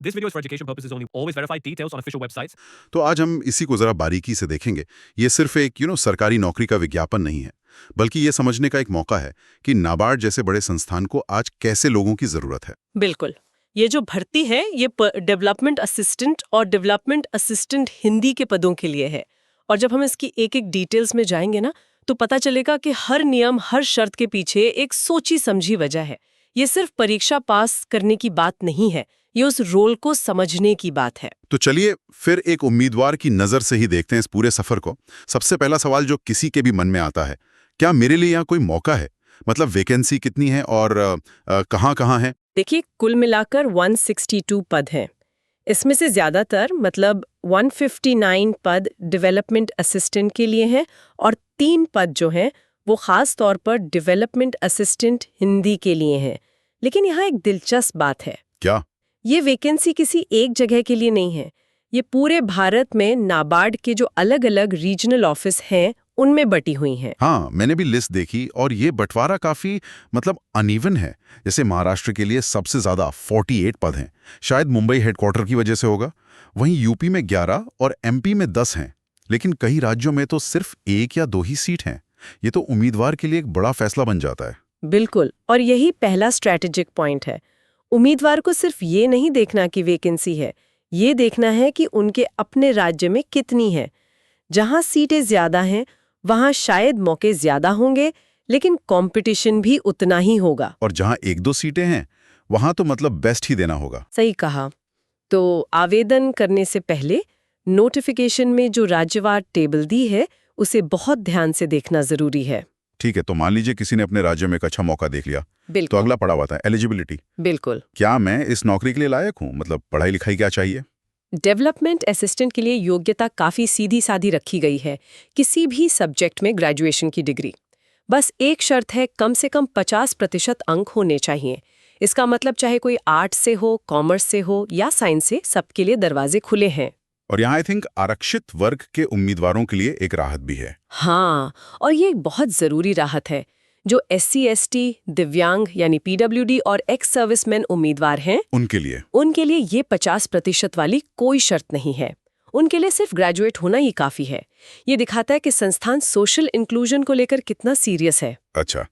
This video is for education purposes only. Always verify details on official websites. तो आज हम इसी को जरा बारीकी से देखेंगे। ये सिर्फ एक सरकारी नौकरी का विज्ञापन नहीं है, बल्कि ये समझने का एक मौका है कि नाबार्ड जैसे बड़े संस्थान को आज कैसे लोगों की जरूरत है। बिल्कुल। ये जो भर्ती है ये डेवलपमेंट असिस्टेंट और डेवलपमेंट असिस्टेंट हिंदी के पदों के लिए है। और जब हम इसकी एक एक डिटेल्स में जाएंगे ना, तो पता चलेगा कि हर नियम, हर शर्त के पीछे एक सोची समझी वजह है। ये सिर्फ परीक्षा पास करने की बात नहीं है, ये उस रोल को समझने की बात है। तो चलिए फिर एक उम्मीदवार की नजर से ही देखते हैं इस पूरे सफर को। सबसे पहला सवाल जो किसी के भी मन में आता है, क्या मेरे लिए यहाँ कोई मौका है? मतलब वैकेंसी कितनी है और कहाँ है? देखिए, कुल मिलाकर 162 पद हैं। इसमें से ज्यादातर मतलब 159 पद डेवलपमेंट असिस्टेंट के लिए हैं और 3 पद जो हैं वो खास तौर पर डेवलपमेंट असिस्टेंट हिंदी के लिए हैं। लेकिन यहाँ एक दिलचस्प बात है। क्या? ये वैकेंसी किसी एक जगह के लिए नहीं है। ये पूरे भारत में नाबार्ड के जो अलग अलग रीजनल ऑफिस हैं उनमें बटी हुई हैं। हाँ, मैंने भी लिस्ट देखी और ये बंटवारा काफी अनइवन है। जैसे महाराष्ट्र के लिए सबसे ज्यादा 48 पद हैं, शायद मुंबई हेडक्वार्टर की वजह से होगा। वहीं यूपी में 11 और एमपी में 10 हैं, लेकिन कई राज्यों में तो सिर्फ 1 या 2 ही सीट हैं। ये तो उम्मीदवार के लिए एक बड़ा फैसला बन जाता है। बिल्कुल, और यही पहला स्ट्रैटेजिक पॉइंट है। उम्मीदवार को सिर्फ ये नहीं देखना कि वैकेंसी है, ये देखना है कि उनके अपने राज्य में कितनी है। जहां सीटें ज्यादा हैं वहां शायद मौके ज्यादा होंगे, लेकिन कंपटीशन भी उतना ही होगा। और जहां 1-2 सीटें हैं वहां तो बेस्ट ही देना होगा। सही कहा। तो आवेदन करने से पहले नोटिफिकेशन में जो राज्यवार टेबल दी है उसे बहुत ध्यान से देखना जरूरी है। ठीक है, तो मान लीजिए किसी ने अपने राज्य में एक अच्छा मौका देख लिया, तो अगला पड़ा हुआ था एलिजिबिलिटी। बिल्कुल। क्या मैं इस नौकरी के लिए लायक हूँ? पढ़ाई लिखाई क्या चाहिए? डेवलपमेंट असिस्टेंट के लिए योग्यता काफी सीधी सादी रखी गई है, किसी भी सब्जेक्ट में ग्रेजुएशन की डिग्री। बस एक शर्त है, कम से कम 50% अंक होने चाहिए। इसका मतलब चाहे कोई आर्ट से हो, कॉमर्स से हो या साइंस से, सबके लिए दरवाजे खुले हैं। और यहाँ आई थिंक आरक्षित वर्ग के उम्मीदवारों के लिए एक राहत भी है। हाँ, और ये एक बहुत जरूरी राहत है। जो SC ST, दिव्यांग यानी PWD और एक्स सर्विसमैन उम्मीदवार हैं उनके लिए ये 50% वाली कोई शर्त नहीं है। उनके लिए सिर्फ ग्रेजुएट होना ही काफी है। ये दिखाता है कि संस्थान सोशल इंक्लूजन को लेकर कितना सीरियस है। अच्छा,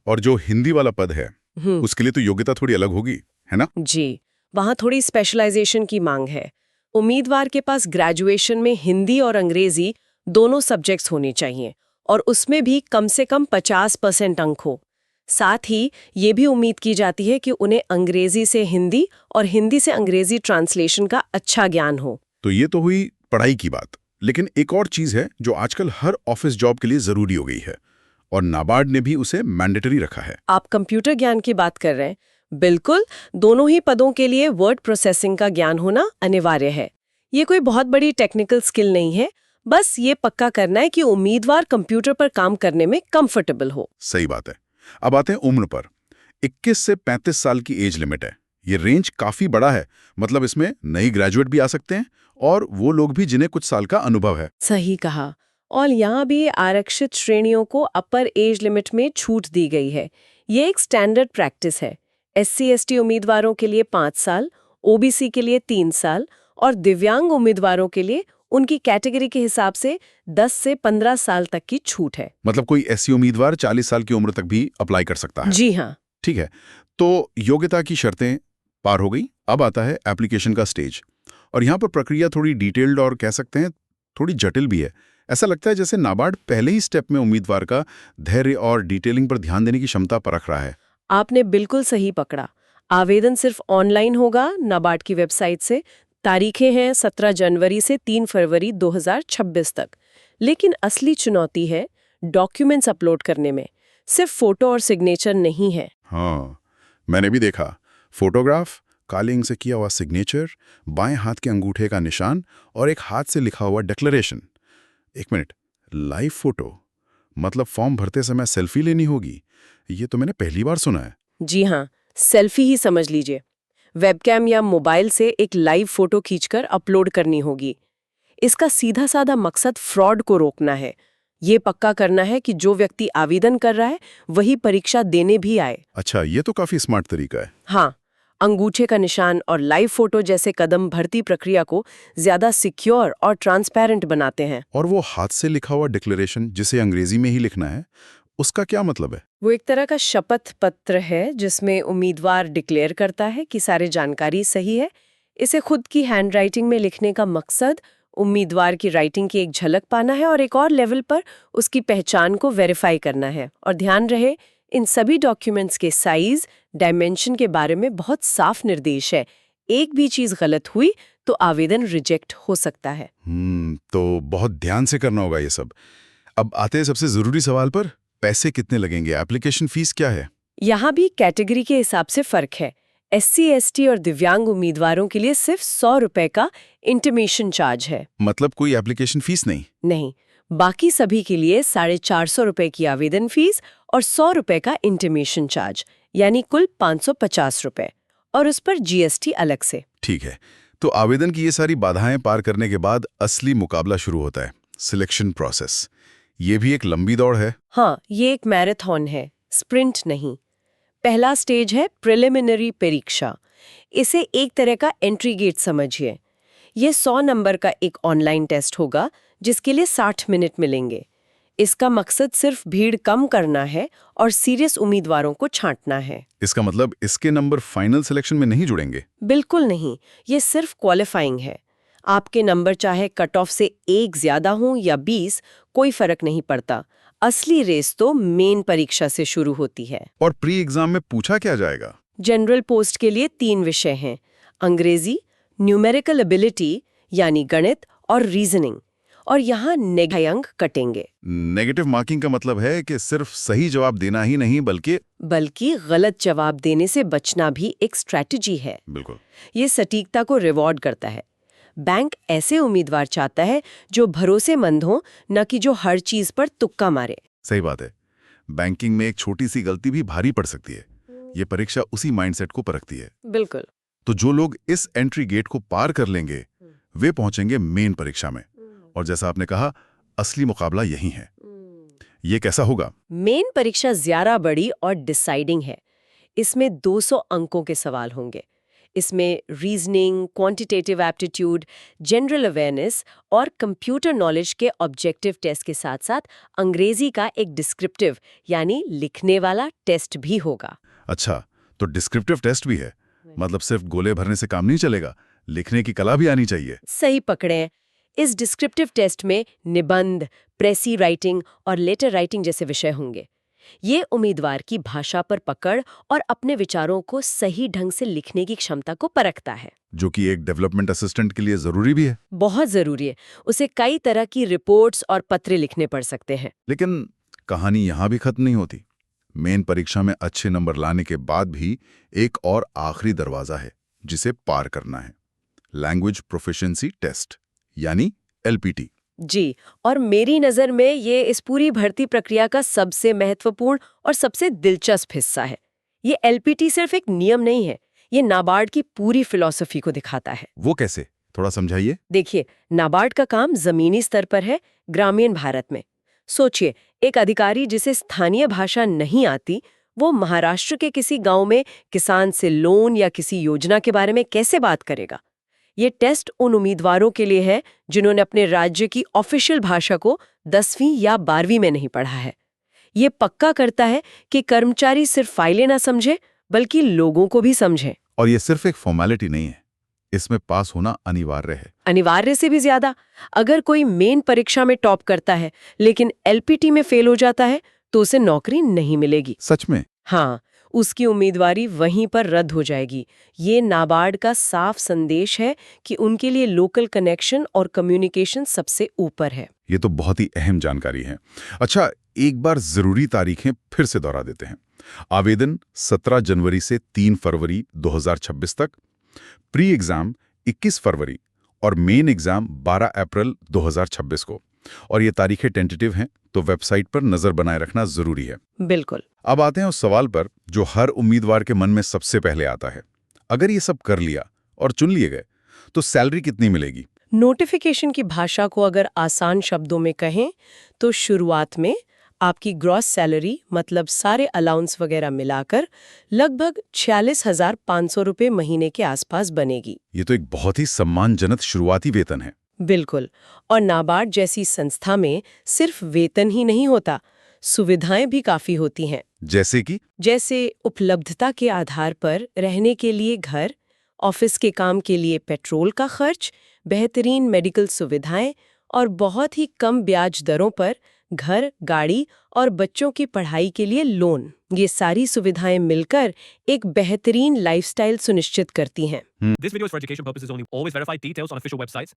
और जो हिंदी वाला पद है उसके लिए तो योग्यता थोड़ी अलग होगी, है ना? जी, वहाँ थोड़ी स्पेशलाइजेशन की मांग है। उम्मीदवार के पास ग्रेजुएशन में हिंदी और अंग्रेजी दोनों सब्जेक्ट्स होने चाहिए और उसमें भी कम से कम 50% अंक हो। साथ ही ये भी उम्मीद की जाती है कि उन्हें अंग्रेजी से हिंदी और हिंदी से अंग्रेजी ट्रांसलेशन का अच्छा ज्ञान हो। तो ये तो हुई पढ़ाई की बात, लेकिन एक और चीज है जो आजकल हर ऑफिस जॉब के लिए जरूरी हो गई है और नाबार्ड ने भी उसे मैंडेटरी रखा है। आप कंप्यूटर ज्ञान की बात कर रहे हैं? बिल्कुल, दोनों ही पदों के लिए वर्ड प्रोसेसिंग का ज्ञान होना अनिवार्य है। ये कोई बहुत बड़ी टेक्निकल स्किल नहीं है, बस ये पक्का करना है कि उम्मीदवार कंप्यूटर पर काम करने में कंफर्टेबल हो। सही बात है। अब आते हैं उम्र पर। 21 से 35 साल की एज लिमिट है। ये रेंज काफी बड़ा है, इसमें नई ग्रेजुएट भी आ सकते हैं और वो लोग भी जिन्हें कुछ साल का अनुभव है। सही कहा। और यहाँ भी आरक्षित श्रेणियों को अपर एज लिमिट में छूट दी गई है। ये एक स्टैंडर्ड प्रैक्टिस है। SC ST उम्मीदवारों के लिए 5 साल, OBC के लिए 3 साल और दिव्यांग उम्मीदवारों के लिए उनकी कैटेगरी के हिसाब से 10 से 15 साल तक की छूट है। कोई SC उम्मीदवार 40 साल की उम्र तक भी अप्लाई कर सकता है। जी हाँ। ठीक है, तो योग्यता की शर्तें पार हो गई। अब आता है एप्लीकेशन का स्टेज, और यहाँ पर प्रक्रिया थोड़ी डिटेल्ड और कह सकते हैं थोड़ी जटिल भी है। ऐसा लगता है जैसे नाबार्ड पहले ही स्टेप में उम्मीदवार का धैर्य और डिटेलिंग पर ध्यान देने की क्षमता परख रहा है। आपने बिल्कुल सही पकड़ा। आवेदन सिर्फ ऑनलाइन होगा नाबार्ड की वेबसाइट से। तारीखें हैं 17 जनवरी से 3 फरवरी 2026 तक। लेकिन असली चुनौती है डॉक्यूमेंट्स अपलोड करने में। सिर्फ फोटो और सिग्नेचर नहीं है। हाँ, मैंने भी देखा। फोटोग्राफ, काले इंक से किया हुआ सिग्नेचर, बाएं हाथ के अंगूठे का निशान और एक हाथ से लिखा हुआ डिक्लेरेशन। एक मिनट, लाइव फोटो? फॉर्म भरते समय सेल्फी लेनी होगी? ये तो मैंने पहली बार सुना है। जी हाँ, सेल्फी ही समझ लीजिए। वेबकैम या मोबाइल से एक लाइव फोटो खींचकर अपलोड करनी होगी। इसका सीधा साधा मकसद फ्रॉड को रोकना है। ये पक्का करना है कि जो व्यक्ति आवेदन कर रहा है वही परीक्षा देने भी आए। अच्छा, ये तो काफी स्मार्ट तरीका है। हाँ, अंगूठे का निशान और लाइव फोटो जैसे कदम भर्ती प्रक्रिया को ज्यादा सिक्योर और ट्रांसपेरेंट बनाते हैं। और वो हाथ से लिखा हुआ डिक्लेरेशन जिसे अंग्रेजी में ही लिखना है, उसका क्या मतलब है? वो एक तरह का शपथ पत्र है जिसमें उम्मीदवार डिक्लेयर करता है कि सारी जानकारी सही है। इसे खुद की हैंडराइटिंग में लिखने का मकसद उम्मीदवार की राइटिंग की एक झलक पाना है और एक और लेवल पर उसकी पहचान को वेरीफाई करना है। और ध्यान रहे, इन सभी डॉक्यूमेंट्स के साइज, डायमेंशन के बारे में बहुत साफ निर्देश है। एक भी चीज गलत हुई तो आवेदन रिजेक्ट हो सकता है। तो बहुत ध्यान से करना होगा ये सब। अब आते हैं सबसे जरूरी सवाल पर, पैसे कितने लगेंगे? एप्लीकेशन फीस क्या है? यहाँ भी कैटेगरी के हिसाब से फर्क है। SC, ST और दिव्यांग उम्मीदवारों के लिए सिर्फ 100 रुपए का इंटीमेशन चार्ज है। मतलब कोई एप्लीकेशन फीस नहीं? नहीं, बाकी सभी के लिए 450 रुपए की आवेदन फीस और 100 रुपए का इंटीमेशन चार्ज, यानी कुल 550 रुपए, और उस पर GST अलग से। ठीक है, तो आवेदन की ये सारी बाधाएं पार करने के बाद असली मुकाबला शुरू होता है, सिलेक्शन प्रोसेस। ये भी एक लंबी दौड़ है। हाँ, ये एक मैराथन है, स्प्रिंट नहीं। पहला स्टेज है प्रिलिमिनरी परीक्षा। इसे एक तरह का एंट्री गेट समझिए। ये 100 नंबर का एक ऑनलाइन टेस्ट होगा जिसके लिए 60 मिनट मिलेंगे। इसका मकसद सिर्फ भीड़ कम करना है और सीरियस उम्मीदवारों को छांटना है। इसका मतलब इसके नंबर फाइनल सिलेक्शन में नहीं जुड़ेंगे? बिल्कुल नहीं, ये सिर्फ क्वालिफाइंग है। आपके नंबर चाहे कट ऑफ से 1 ज्यादा हो या 20, कोई फर्क नहीं पड़ता। असली रेस तो मेन परीक्षा से शुरू होती है। और प्री एग्जाम में पूछा क्या जाएगा? जनरल पोस्ट के लिए 3 विषय हैं, अंग्रेजी, न्यूमेरिकल एबिलिटी यानी गणित और रीजनिंग। और यहाँ नेगेटिव अंक कटेंगे। नेगेटिव मार्किंग का मतलब है कि सिर्फ सही जवाब देना ही नहीं बल्कि गलत जवाब देने से बचना भी एक स्ट्रैटेजी है। बिल्कुल। ये सटीकता को रिवॉर्ड करता है। बैंक ऐसे उम्मीदवार चाहता है जो भरोसेमंद हो, न कि जो हर चीज पर तुक्का मारे। सही बात है। बैंकिंग में एक छोटी सी गलती भी भारी पड़ सकती है। ये परीक्षा उसी माइंडसेट को परखती है। बिल्कुल। तो जो लोग इस एंट्री गेट को पार कर लेंगे वे पहुंचेंगे मेन परीक्षा में। और जैसा आपने कहा, असली मुकाबला यही है। ये कैसा होगा? मेन परीक्षा ज्यादा बड़ी और डिसाइडिंग है। इसमें 200 अंकों के सवाल होंगे। इसमें reasoning, quantitative aptitude, general awareness और कंप्यूटर नॉलेज के ऑब्जेक्टिव टेस्ट के साथ साथ अंग्रेजी का एक डिस्क्रिप्टिव यानी लिखने वाला टेस्ट भी होगा। अच्छा, तो डिस्क्रिप्टिव टेस्ट भी है। मतलब सिर्फ गोले भरने से काम नहीं चलेगा, लिखने की कला भी आनी चाहिए। सही पकड़े। इस डिस्क्रिप्टिव टेस्ट में निबंध, प्रेसी राइटिंग और लेटर राइटिंग जैसे विषय होंगे। ये उम्मीदवार की भाषा पर पकड़ और अपने विचारों को सही ढंग से लिखने की क्षमता को परखता है, जो कि एक डेवलपमेंट असिस्टेंट के लिए जरूरी भी है। बहुत जरूरी है। उसे कई तरह की रिपोर्ट्स और पत्र लिखने पड़ सकते हैं। लेकिन कहानी यहाँ भी खत्म नहीं होती। मेन परीक्षा में अच्छे नंबर लाने के बाद भी एक और आखिरी दरवाजा है जिसे पार करना है, लैंग्वेज प्रोफिशिएंसी टेस्ट यानी LPT। जी, और मेरी नज़र में ये इस पूरी भर्ती प्रक्रिया का सबसे महत्वपूर्ण और सबसे दिलचस्प हिस्सा है। ये LPT सिर्फ एक नियम नहीं है, ये नाबार्ड की पूरी फिलॉसफी को दिखाता है। वो कैसे? थोड़ा समझाइए। देखिए, नाबार्ड का काम जमीनी स्तर पर है, ग्रामीण भारत में। सोचिए, एक अधिकारी जिसे स्थानीय भाषा नहीं आती, वो महाराष्ट्र के किसी गांव में किसान से लोन या किसी योजना के बारे में कैसे बात करेगा? ये टेस्ट उन उम्मीदवारों के लिए है जिन्होंने अपने राज्य की ऑफिशियल भाषा को 10वीं या 12वीं में नहीं पढ़ा है। ये पक्का करता है कि कर्मचारी सिर्फ फाइलें ना समझे बल्कि लोगों को भी समझे। और ये सिर्फ एक फॉर्मेलिटी नहीं है, इसमें पास होना अनिवार्य है। अनिवार्य से भी ज्यादा, अगर कोई मेन परीक्षा में टॉप करता है लेकिन LPT में फेल हो जाता है तो उसे नौकरी नहीं मिलेगी। सच में? हाँ, उसकी उम्मीदवारी वहीं पर रद्द हो जाएगी। ये नाबार्ड का साफ संदेश है कि उनके लिए लोकल कनेक्शन और कम्युनिकेशन सबसे ऊपर है। ये तो बहुत ही अहम जानकारी है। अच्छा, एक बार जरूरी तारीखें फिर से दोहरा देते हैं। आवेदन 17 जनवरी से 3 फरवरी 2026 तक, प्री एग्जाम 21 फरवरी और मेन एग्जाम 12 अप्रैल 2026 को। और ये तारीखें टेंटेटिव हैं, तो वेबसाइट पर नजर बनाए रखना जरूरी है। बिल्कुल। अब आते हैं उस सवाल पर जो हर उम्मीदवार के मन में सबसे पहले आता है। अगर ये सब कर लिया और चुन लिए गए तो सैलरी कितनी मिलेगी? नोटिफिकेशन की भाषा को अगर आसान शब्दों में कहें तो शुरुआत में आपकी ग्रॉस सैलरी मतलब सारे अलाउंस वगैरह मिलाकर लगभग 46,500 रुपए महीने के आसपास बनेगी। ये तो एक बहुत ही सम्मानजनक शुरुआती वेतन है। बिल्कुल। और नाबार्ड जैसी संस्था में सिर्फ वेतन ही नहीं होता, सुविधाएं भी काफी होती हैं। जैसे उपलब्धता के आधार पर रहने के लिए घर, ऑफिस के काम के लिए पेट्रोल का खर्च, बेहतरीन मेडिकल सुविधाएं और बहुत ही कम ब्याज दरों पर घर, गाड़ी और बच्चों की पढ़ाई के लिए लोन। ये सारी सुविधाएं मिलकर एक बेहतरीन लाइफस्टाइल सुनिश्चित करती हैं। This video is for education purposes only. Always verify details on official websites.